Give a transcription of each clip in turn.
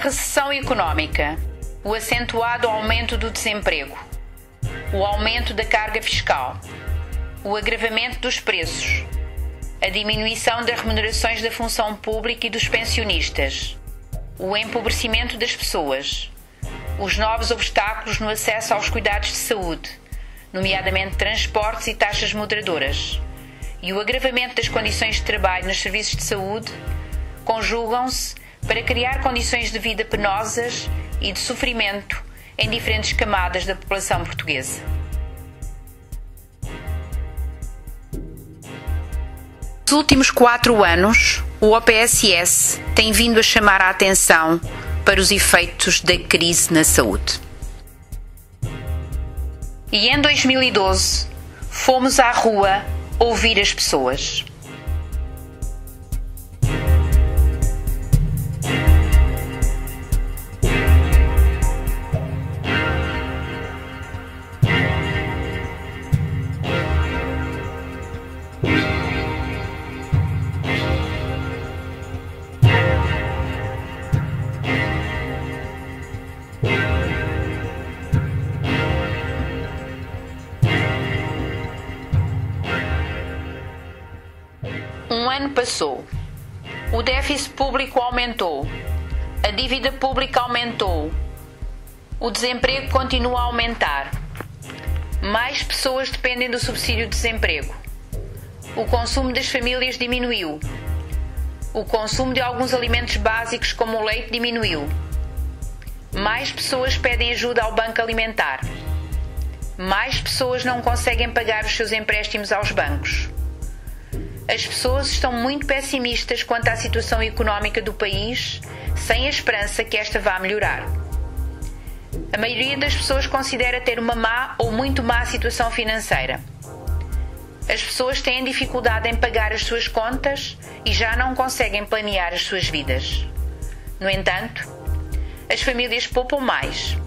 recessão económica, o acentuado aumento do desemprego, o aumento da carga fiscal, o agravamento dos preços, a diminuição das remunerações da função pública e dos pensionistas, o empobrecimento das pessoas, os novos obstáculos no acesso aos cuidados de saúde, nomeadamente transportes e taxas moderadoras, e o agravamento das condições de trabalho nos serviços de saúde, conjugam-se para criar condições de vida penosas e de sofrimento em diferentes camadas da população portuguesa. Nos últimos 4 anos, o OPSS tem vindo a chamar a atenção para os efeitos da crise na saúde. E em 2012, fomos à rua ouvir as pessoas. Um ano passou, o déficit público aumentou, a dívida pública aumentou, o desemprego continua a aumentar, mais pessoas dependem do subsídio de desemprego, o consumo das famílias diminuiu, o consumo de alguns alimentos básicos como o leite diminuiu, mais pessoas pedem ajuda ao banco alimentar, mais pessoas não conseguem pagar os seus empréstimos aos bancos. As pessoas estão muito pessimistas quanto à situação económica do país, sem a esperança que esta vá melhorar. A maioria das pessoas considera ter uma má ou muito má situação financeira. As pessoas têm dificuldade em pagar as suas contas e já não conseguem planear as suas vidas. No entanto, as famílias poupam mais.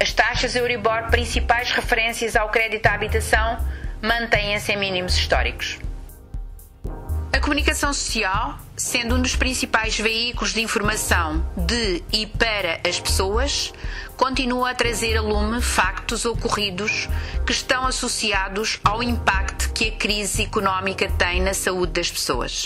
As taxas Euribor, principais referências ao crédito à habitação, mantêm-se em mínimos históricos. A comunicação social, sendo um dos principais veículos de informação de e para as pessoas, continua a trazer a lume factos ocorridos que estão associados ao impacto que a crise económica tem na saúde das pessoas.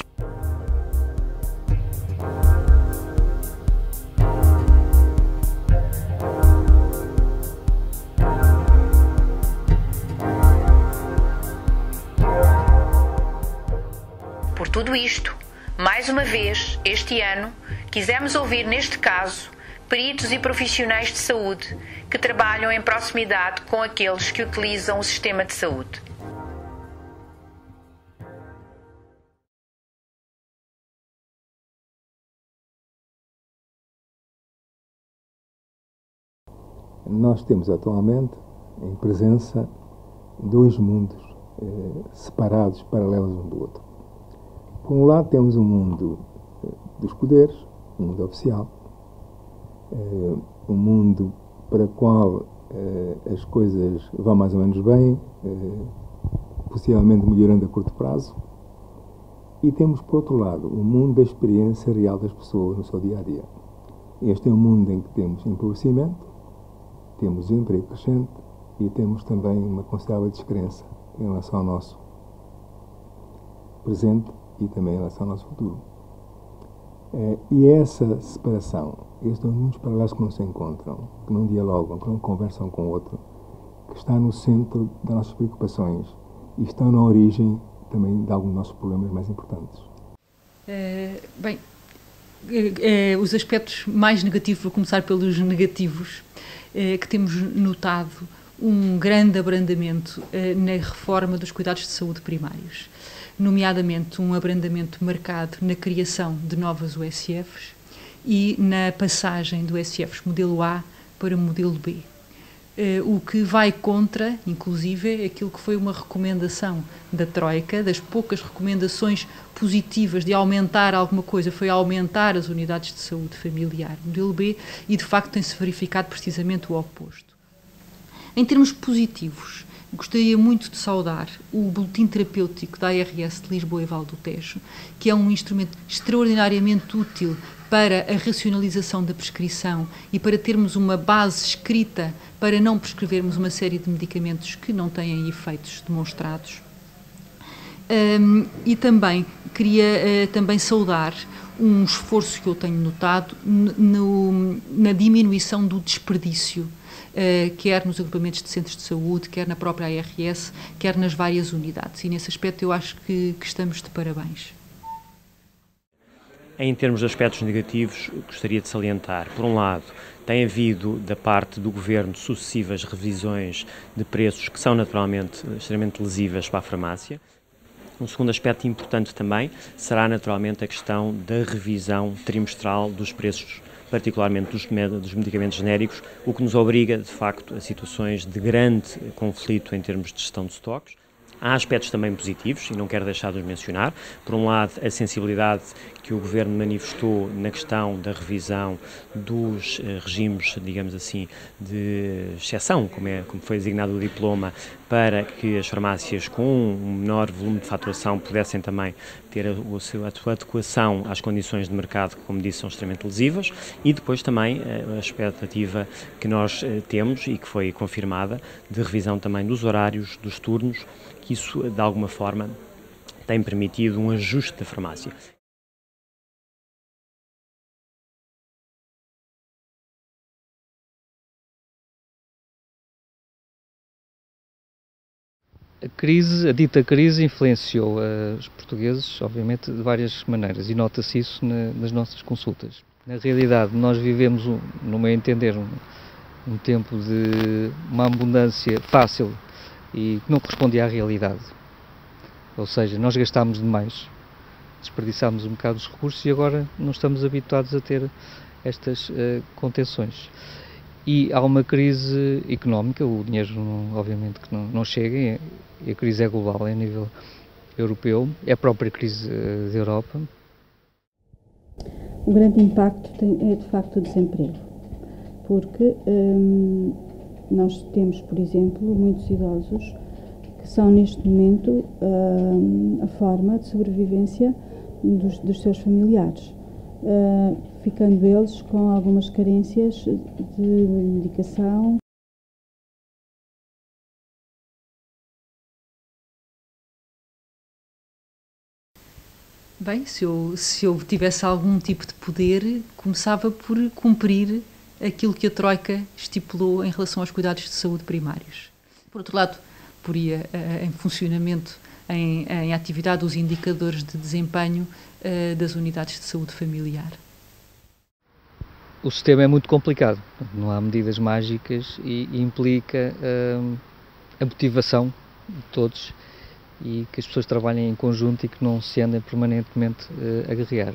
Por tudo isto, mais uma vez, este ano, quisemos ouvir neste caso peritos e profissionais de saúde que trabalham em proximidade com aqueles que utilizam o sistema de saúde. Nós temos atualmente em presença 2 mundos separados, paralelos um do outro. Por um lado temos o mundo dos poderes, o mundo oficial, um mundo para o qual as coisas vão mais ou menos bem, possivelmente melhorando a curto prazo, e temos, por outro lado, o mundo da experiência real das pessoas no seu dia-a-dia. Este é um mundo em que temos empobrecimento, temos desemprego crescente e temos também uma considerável descrença em relação ao nosso presente e também em relação ao nosso futuro. E essa separação, estes 2 mundos paralelos que não se encontram, que não dialogam, que não conversam com o outro, que está no centro das nossas preocupações e estão na origem também de alguns dos nossos problemas mais importantes. Os aspectos mais negativos, vou começar pelos negativos, que temos notado um grande abrandamento na reforma dos cuidados de saúde primários, nomeadamente um abrandamento marcado na criação de novas USFs e na passagem do USFs modelo A para o modelo B. O que vai contra, inclusive, aquilo que foi uma recomendação da Troika, das poucas recomendações positivas de aumentar alguma coisa, foi aumentar as unidades de saúde familiar, modelo B, e de facto tem-se verificado precisamente o oposto. Em termos positivos, gostaria muito de saudar o boletim terapêutico da ARS de Lisboa e Val do Tejo, que é um instrumento extraordinariamente útil para a racionalização da prescrição e para termos uma base escrita para não prescrevermos uma série de medicamentos que não têm efeitos demonstrados. E também queria também saudar um esforço que eu tenho notado na diminuição do desperdício, quer nos agrupamentos de centros de saúde, quer na própria ARS, quer nas várias unidades. E nesse aspecto eu acho que estamos de parabéns. Em termos de aspectos negativos, gostaria de salientar, por um lado, tem havido da parte do Governo sucessivas revisões de preços que são naturalmente extremamente lesivas para a farmácia. Um segundo aspecto importante também será naturalmente a questão da revisão trimestral dos preços, particularmente dos medicamentos genéricos, o que nos obriga, de facto, a situações de grande conflito em termos de gestão de estoques. Há aspectos também positivos, e não quero deixar de os mencionar. Por um lado, a sensibilidade que o Governo manifestou na questão da revisão dos regimes, digamos assim, de exceção, como foi designado o diploma, para que as farmácias com um menor volume de faturação pudessem também ter a sua adequação às condições de mercado que, como disse, são extremamente lesivas. E depois também a expectativa que nós temos, e que foi confirmada, de revisão também dos horários, dos turnos, que isso, de alguma forma, tem permitido um ajuste da farmácia. A dita crise influenciou os portugueses, obviamente, de várias maneiras, e nota-se isso nas nossas consultas. Na realidade, nós vivemos, no meu entender, um tempo de uma abundância fácil e que não correspondia à realidade. Ou seja, nós gastámos demais, desperdiçámos um bocado os recursos e agora não estamos habituados a ter estas contenções. E há uma crise económica, o dinheiro obviamente que não chega, e a crise é global, é a nível europeu, é a própria crise da Europa. O grande impacto é de facto o desemprego, porque nós temos, por exemplo, muitos idosos que são neste momento a forma de sobrevivência dos seus familiares, ficando eles com algumas carências de medicação. Bem, se eu tivesse algum tipo de poder, começava por cumprir aquilo que a Troika estipulou em relação aos cuidados de saúde primários. Por outro lado, poria em funcionamento, em atividade, os indicadores de desempenho das unidades de saúde familiar. O sistema é muito complicado, não há medidas mágicas e implica a motivação de todos e que as pessoas trabalhem em conjunto e que não se andem permanentemente a guerrear.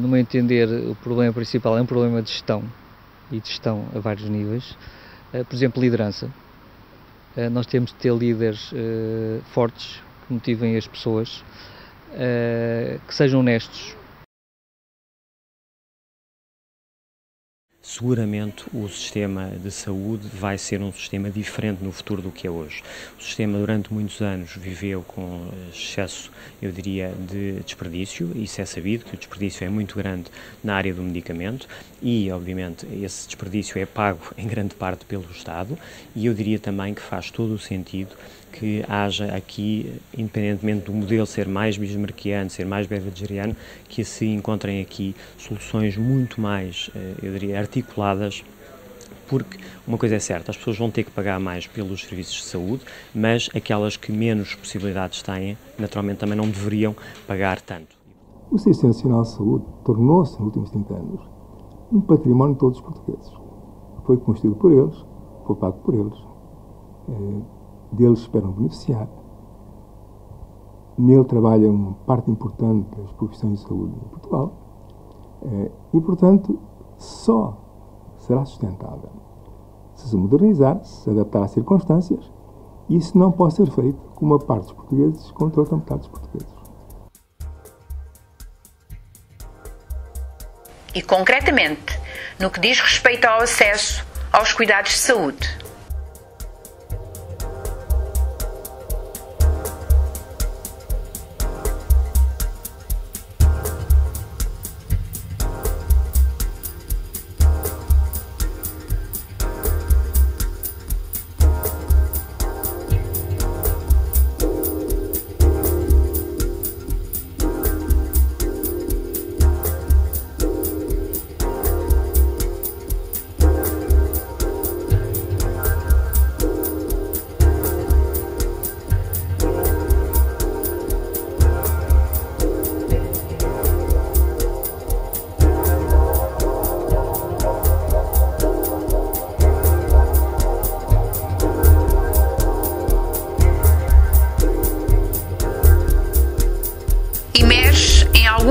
No meu entender, o problema principal é um problema de gestão, e de gestão a vários níveis. Por exemplo, liderança. Nós temos de ter líderes fortes, que motivem as pessoas, que sejam honestos. Seguramente o sistema de saúde vai ser um sistema diferente no futuro do que é hoje. O sistema durante muitos anos viveu com excesso, eu diria, de desperdício, isso é sabido, que o desperdício é muito grande na área do medicamento e, obviamente, esse desperdício é pago em grande parte pelo Estado e eu diria também que faz todo o sentido que haja aqui, independentemente do modelo ser mais bismarckiano, ser mais beveridgeriano, que se encontrem aqui soluções muito mais, eu diria, articuladas, porque uma coisa é certa, as pessoas vão ter que pagar mais pelos serviços de saúde, mas aquelas que menos possibilidades têm, naturalmente também não deveriam pagar tanto. O Sistema Nacional de Saúde tornou-se, nos últimos 30 anos, um património de todos os portugueses. Foi construído por eles, foi pago por eles. Deles esperam beneficiar. Nele trabalha uma parte importante das profissões de saúde em Portugal e, portanto, só será sustentável se modernizar, se adaptar às circunstâncias, e isso não pode ser feito com uma parte dos portugueses contra outra metade dos portugueses. E, concretamente, no que diz respeito ao acesso aos cuidados de saúde.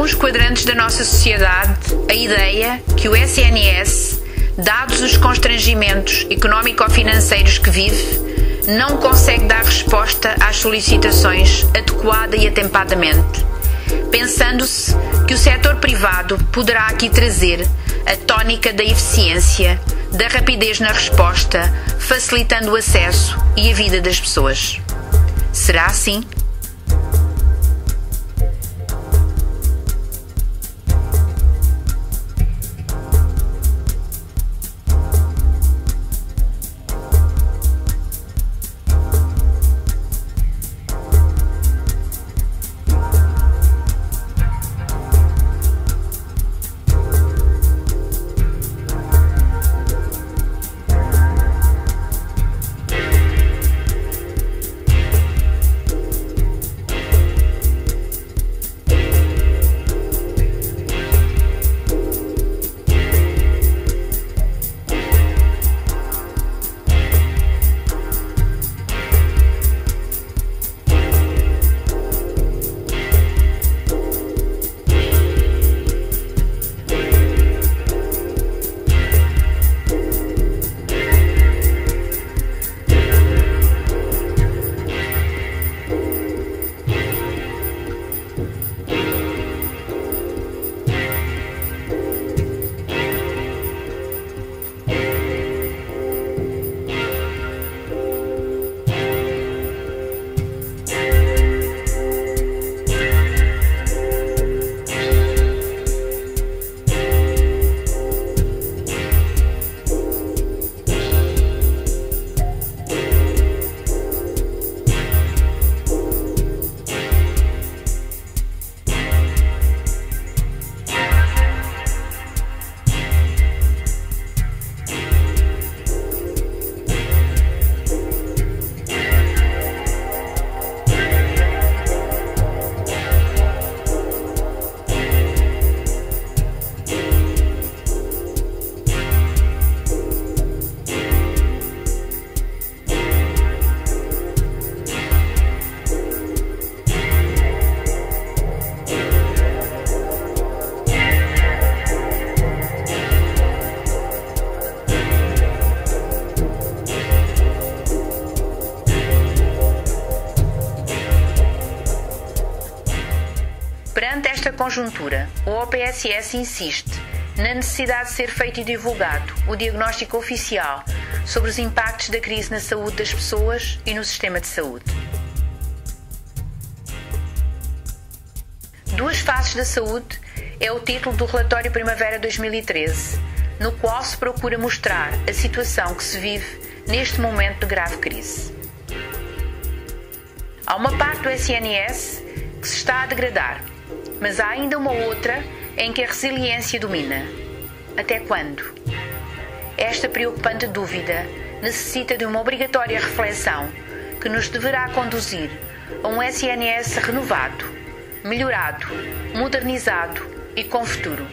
alguns quadrantes da nossa sociedade a ideia que o SNS, dados os constrangimentos económico-financeiros que vive, não consegue dar resposta às solicitações adequada e atempadamente, pensando-se que o setor privado poderá aqui trazer a tónica da eficiência, da rapidez na resposta, facilitando o acesso e a vida das pessoas. Será assim? Perante esta conjuntura, o OPSS insiste na necessidade de ser feito e divulgado o diagnóstico oficial sobre os impactos da crise na saúde das pessoas e no sistema de saúde. Duas faces da saúde é o título do relatório Primavera 2013, no qual se procura mostrar a situação que se vive neste momento de grave crise. Há uma parte do SNS que se está a degradar, mas há ainda uma outra em que a resiliência domina. Até quando? Esta preocupante dúvida necessita de uma obrigatória reflexão que nos deverá conduzir a um SNS renovado, melhorado, modernizado e com futuro.